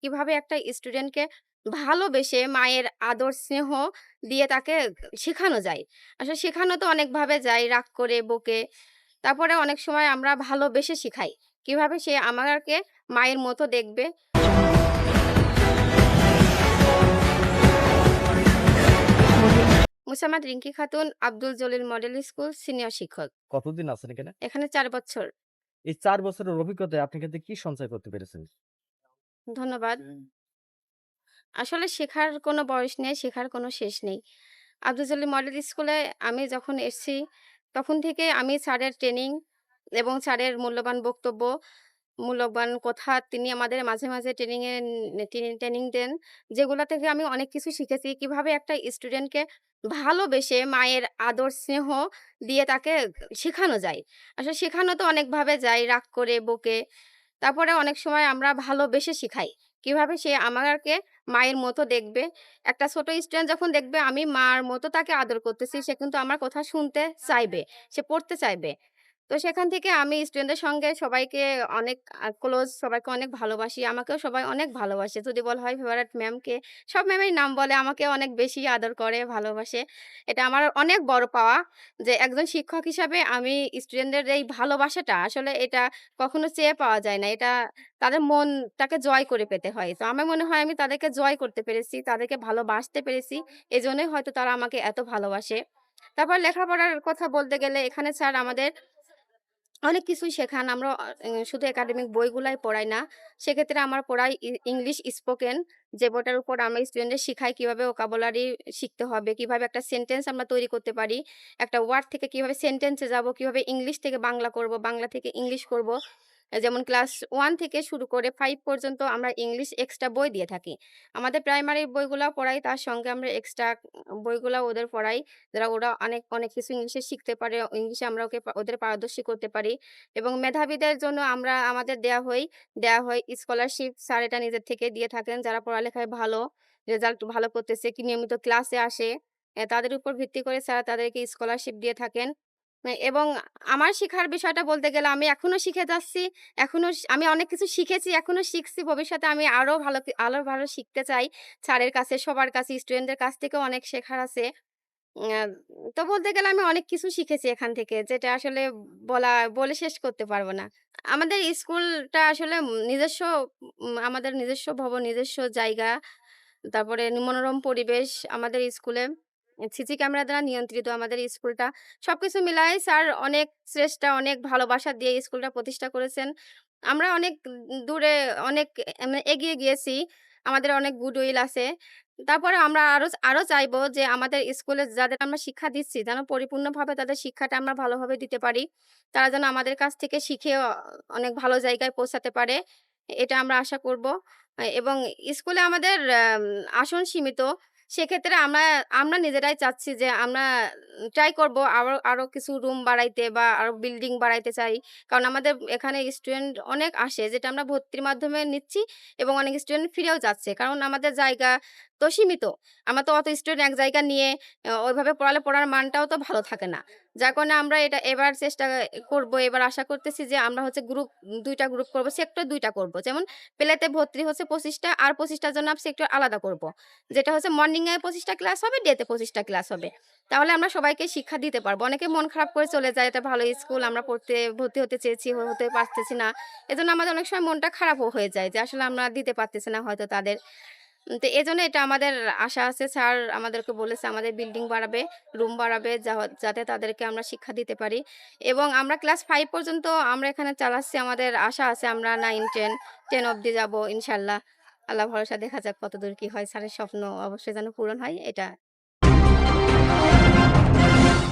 কিভাবে একটা স্টুডেন্টকে ভালোবেসে মায়ের আদর স্নেহ দিয়ে তাকে শেখানো যায়। আসলে শেখানো তো অনেকভাবে যায়, রাগ করে, বকে। তারপরে অনেক সময় আমরা ভালোবেসে শিখাই। কিভাবে সে আমাকে মায়ের মতো দেখবে। Mosammat Rinki Khatun, Abdul Jalil model school, senior শিক্ষক। কতদিন আছেন এখানে? এখানে ৪ বছর। এই ৪ বছরের অভিজ্ঞতায় আপনি কিন্তু কি সঞ্চয় করতে পেরেছেন? ধন্যবাদ। আসলে শেখার কোনো বয়স নেই, শেখার কোনো শেষ নেই। আব্দুল জলিল মডেল স্কুলে আমি যখন এসছি, তখন থেকে আমি স্যারের ট্রেনিং এবং স্যারের মূল্যবান বক্তব্য, মূল্যবান কথা তিনি আমাদের মাঝে, মাঝে ট্রেনিংয়ে তিনি ট্রেনিং দেন। যেগুলা থেকে আমি অনেক কিছু শিখেছি। কিভাবে একটা স্টুডেন্টকে ভালোবেসে মায়ের আদর স্নেহ দিয়ে তাকে শেখানো যায়। আসলে শেখানো তো অনেকভাবে যায়, রাগ করে, বকে। তারপরে অনেক সময় আমরা ভালোবেসে শিখাই। কিভাবে সে আমাকে মায়ের মতো দেখবে। একটা ছোট স্টুডেন্ট যখন দেখবে আমি মার মতো তাকে আদর করতেছি, সে কিন্তু আমার কথা শুনতে চাইবে। সে পড়তে চাইবে। তো সেখান থেকে আমি স্টুডেন্টদের সঙ্গে সবাইকে অনেক ক্লোজ, সবাইকে অনেক ভালোবাসি। আমাকেও সবাই অনেক ভালোবাসে। যদি বলা হয় ফেভারাইট ম্যামকে, সব ম্যামেরই নাম বলে, আমাকে অনেক বেশি আদর করে, ভালোবাসে। এটা আমার অনেক বড় পাওয়া যে একজন শিক্ষক হিসাবে আমি স্টুডেন্টদের এই ভালোবাসাটা আসলে এটা কখনো চেয়ে পাওয়া যায় না। এটা তাদের মনটাকে জয় করে পেতে হয়। তো আমার মনে হয় আমি তাদেরকে জয় করতে পেরেছি, তাদেরকে ভালোবাসতে পেরেছি। এজন্যই হয়তো তারা আমাকে এত ভালোবাসে। তারপর লেখাপড়ার কথা বলতে গেলে এখানে স্যার আমাদের অনেক কিছুই শেখান। আমরা শুধু একাডেমিক বইগুলাই পড়াই না। সেক্ষেত্রে আমার পড়াই ইংলিশ স্পোকেন, যে বইটার উপর আমরা স্টুডেন্টদের শিখাই কিভাবে ভোকাবুলারি শিখতে হবে, কিভাবে একটা সেন্টেন্স আমরা তৈরি করতে পারি। একটা ওয়ার্ড থেকে কিভাবে সেন্টেন্সে যাব, কিভাবে ইংলিশ থেকে বাংলা করব, বাংলা থেকে ইংলিশ করব। যেমন ক্লাস 1 থেকে শুরু করে 5 পর্যন্ত আমরা ইংলিশ এক্সট্রা বই দিয়ে থাকি। আমাদের প্রাইমারি বইগুলা পড়াই, তার সঙ্গে আমরা এক্সট্রা বইগুলা ওদের পড়াই। যারা ওরা অনেক, অনেক কিছু ইংলিশে শিখতে পারে, ইংলিশে আমরা ওদের পারদর্শী করতে পারি। এবং মেধাবীদের জন্য আমরা আমাদের দেয়া হয় স্কলারশিপ, স্যার এটা নিজের থেকে দিয়ে থাকেন। যারা পড়ালেখায় ভালো, রেজাল্ট ভালো করতেছে, কি নিয়মিত ক্লাসে আসে, তাদের উপর ভিত্তি করে স্যার তাদেরকে স্কলারশিপ দিয়ে থাকেন। এবং আমার শিখার বিষয়টা বলতে গেলে আমি এখনো শিখে যাচ্ছি। এখনো আমি অনেক কিছু শিখেছি, এখনো শিখছি। ভবিষ্যতে আমি আরো ভালো শিখতে চাই। স্যারের কাছে, সবার কাছে, স্টুডেন্টদের কাছ থেকেও অনেক শেখার আছে। আ তো বলতে গেলে আমি অনেক কিছু শিখেছি এখান থেকে, যেটা আসলে বলে শেষ করতে পারব না। আমাদের স্কুলটা আসলে আমাদের নিজস্ব ভবন, নিজস্ব জায়গা, তারপরে মনোরম পরিবেশ আমাদের স্কুলে। সিসি ক্যামেরা দ্বারা নিয়ন্ত্রিত আমাদের স্কুলটা। সবকিছু মিলায়ে স্যার অনেক চেষ্টা, অনেক ভালোবাসা দিয়ে স্কুলটা প্রতিষ্ঠা করেছেন। আমরা অনেক দূরে অনেক এগিয়ে গিয়েছি। আমাদের অনেক গুডউইল আছে। তারপরে আমরা আরো আরো চাইবো যে আমাদের স্কুলে যাদের আমরা শিক্ষা দিচ্ছি যেন পরিপূর্ণভাবে তাদের শিক্ষাটা আমরা ভালোভাবে দিতে পারি। তারা যেন আমাদের কাছ থেকে শিখে অনেক ভালো জায়গায় পৌঁছাতে পারে। এটা আমরা আশা করব। এবং স্কুলে আমাদের আসন সীমিত। সেক্ষেত্রে আমরা আমরা নিজেরাই চাচ্ছি যে আমরা ট্রাই করব আরো আরো কিছু রুম বাড়াইতে বা আরো বিল্ডিং বাড়াইতে চাই। কারণ আমাদের এখানে স্টুডেন্ট অনেক আসে, যেটা আমরা ভর্তির মাধ্যমে নিচ্ছি এবং অনেক স্টুডেন্ট ফিরেও যাচ্ছে। কারণ আমাদের জায়গা তো সীমিত। আমরা তো অত স্টুডেন্ট এক জায়গা নিয়ে ওইভাবে পড়ালে পড়ার মানটাও তো ভালো থাকে না। যার কারণে আমরা এটা এবার চেষ্টা করব। এবার আশা করতেছি যে আমরা হচ্ছে ২ টা গ্রুপ করব, সেক্টর ২ টা করব। যেমন প্লেতে ভর্তি হচ্ছে ২৫ টা, আর ২৫ টার জন্য সেক্টর আলাদা করব। যেটা হচ্ছে মর্নিং এ ২৫ টা ক্লাস হবে, ডে তে ২৫ টা ক্লাস হবে। তাহলে আমরা সবাইকে শিক্ষা দিতে পারবো। অনেকে মন খারাপ করে চলে যায়, এটা ভালো স্কুল, আমরা ভর্তি হতে চেয়েছি, হতে পারতেছি না। এজন্য আমাদের অনেক সময় মনটা খারাপও হয়ে যায় যে আসলে আমরা দিতে পারতেছি না হয়তো তাদের। তো এজন্য এটা আমাদের আশা আছে, স্যার আমাদেরকে বলেছে আমাদের বিল্ডিং বাড়াবে, রুম বাড়াবে যাতে তাদেরকে আমরা শিক্ষা দিতে পারি। এবং আমরা ক্লাস 5 পর্যন্ত আমরা এখানে চালাচ্ছি। আমাদের আশা আছে আমরা 9, 10 অব্দি যাবো ইনশাআল্লাহ। আল্লাহ ভরসা, দেখা যাক কতদূর কি হয়। স্যারের স্বপ্ন অবশ্যই যেন পূরণ হয়, এটা